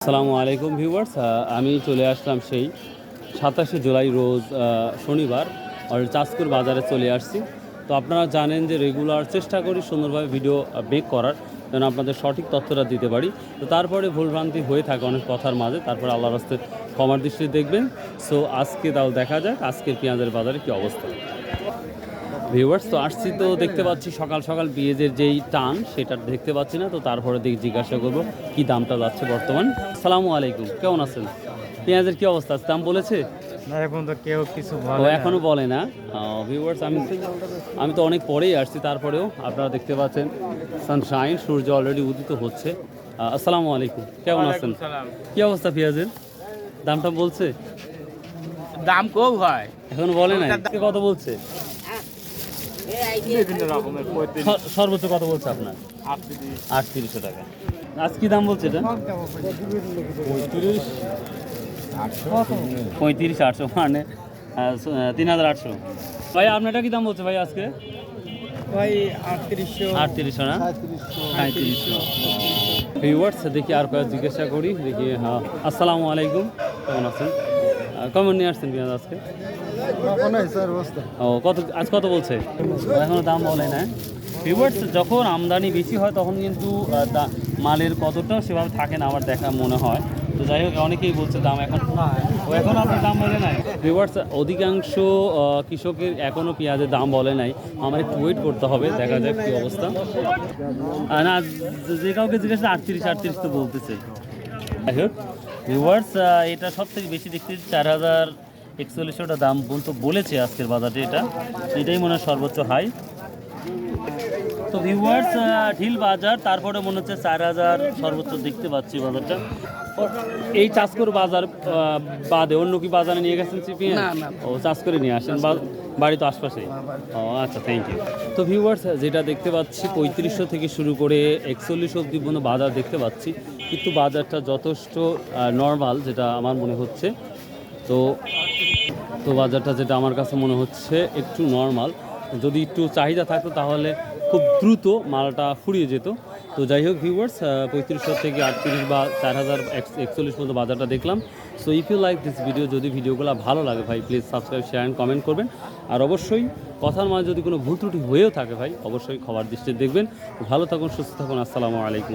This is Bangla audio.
আসসালামু আলাইকুম ভিউয়ার্স, আমি চলে আসলাম সেই 27শে জুলাই রোজ শনিবার চাঁচকুর বাজারে চলে আসছি। তো আপনারা জানেন যে রেগুলার চেষ্টা করি সুন্দরভাবে ভিডিও মেক করার, যেন আপনাদের সঠিক তথ্যটা দিতে পারি। তো তারপরে ভুলভ্রান্তি হয়ে থাকে অনেক কথার মাঝে, তারপরে আল্লাহর রাস্তে ক্ষমার দৃষ্টিতে দেখবেন। সো আজকে তাও দেখা যাক আজকের পেঁয়াজের বাজারে কী অবস্থা। ভিউয়ার্স, তো আসছি, তো দেখতে পাচ্ছি সকাল সকাল পেঁয়াজের যেই টান সেটা দেখতে পাচ্ছি না। তো তারপরে জিজ্ঞাসা করবো কি দামটা যাচ্ছে বর্তমান। আসসালামু আলাইকুম, কেমন আছেন? পেঁয়াজের কি অবস্থা, দাম বলেছে? না, এখন তো কেউ কিছু এখনো বলে না। ভিউয়ার্স, আমি তো অনেক পরেই আসছি, তারপরেও আপনারা দেখতে পাচ্ছেন সানশাইন, সূর্য অলরেডি উদিত হচ্ছে। আসসালামু আলাইকুম, কেমন আছেন? কি অবস্থা পেঁয়াজের, দামটা বলছে? দাম কম হয়, এখনো বলে নাই। কত বলছে? বিভিন্ন রকমের সর্বোচ্চ কত বলছে আপনার? 3800 টাকা। আজ কি দাম বলছে এটা? 35,800, মানে 3,800। ভাই আপনারটা কি দাম বলছে ভাই আজকে? ভাই 3800 না 3700। ভিউয়ার্স, দেখি আর কয়েক জিজ্ঞাসা করি, দেখি। হ্যাঁ, আসসালামু আলাইকুম, কেমন আছেন? কেমন নিয়ে আসছেন পেঁয়াজ আজকে? ও, আজ কত বলছে? এখনো দাম বলে না। ভিউয়ার্স, যখন আমদানি বেশি হয় তখন কিন্তু মালের কতটাও সেভাবে থাকে না আমার দেখা মনে হয়। তো যাই হোক, অনেকেই বলছে দাম এখন আপনার দাম বলে নাই। ভিউয়ার্স, অধিকাংশ কৃষকের এখনও পেঁয়াজের দাম বলে নাই। আমার একটু ওয়েট করতে হবে, দেখা যাক কী অবস্থা। না, যে কাউকে জিজ্ঞাসা 38 তো বলতেছে। যাই হোক ভিউয়ার্স, এটা সব থেকে বেশি দেখতে 4,041 দাম বলেছে আজকের বাজারে। এটাই মনে হয় সর্বোচ্চ হাই। তো ভিউয়ার্স, ঢিল বাজার, তারপরে মনে হচ্ছে 4,000 সর্বোচ্চ দেখতে পাচ্ছি বাজারটা। এই চাঁচকুর বাজার বাদে অন্য কি বাজারে নিয়ে গেছেন চিপিয়ে? ও, চাঁচকুরে নিয়ে আসেন, বাড়ি তো আশপাশেই। ও আচ্ছা, থ্যাংক ইউ। তো ভিউয়ার্স, যেটা দেখতে পাচ্ছি 3500 থেকে শুরু করে 41 অবধি পর্যন্ত বাজার দেখতে পাচ্ছি, কিন্তু বাজারটা যথেষ্ট নর্মাল যেটা আমার মনে হচ্ছে। তো বাজারটা যেটা আমার কাছে মনে হচ্ছে একটু নর্মাল। যদি একটু চাহিদা থাকতো তাহলে খুব দ্রুত মালটা ফুরিয়ে যেত। তো যাই হোক ভিউয়ার্স, 3500 থেকে 38 বা 4,041 পর্যন্ত বাজারটা দেখলাম। So if you like this video, যদি ভিডিওগুলো ভালো লাগে ভাই, please subscribe, share and comment করবেন। আর অবশ্যই কথার মাঝে যদি কোনো ভুল ত্রুটি হয়েও থাকে ভাই, অবশ্যই ক্ষমার দৃষ্টিতে দেখবেন। ভালো থাকুন, সুস্থ থাকুন। আসসালামু আলাইকুম।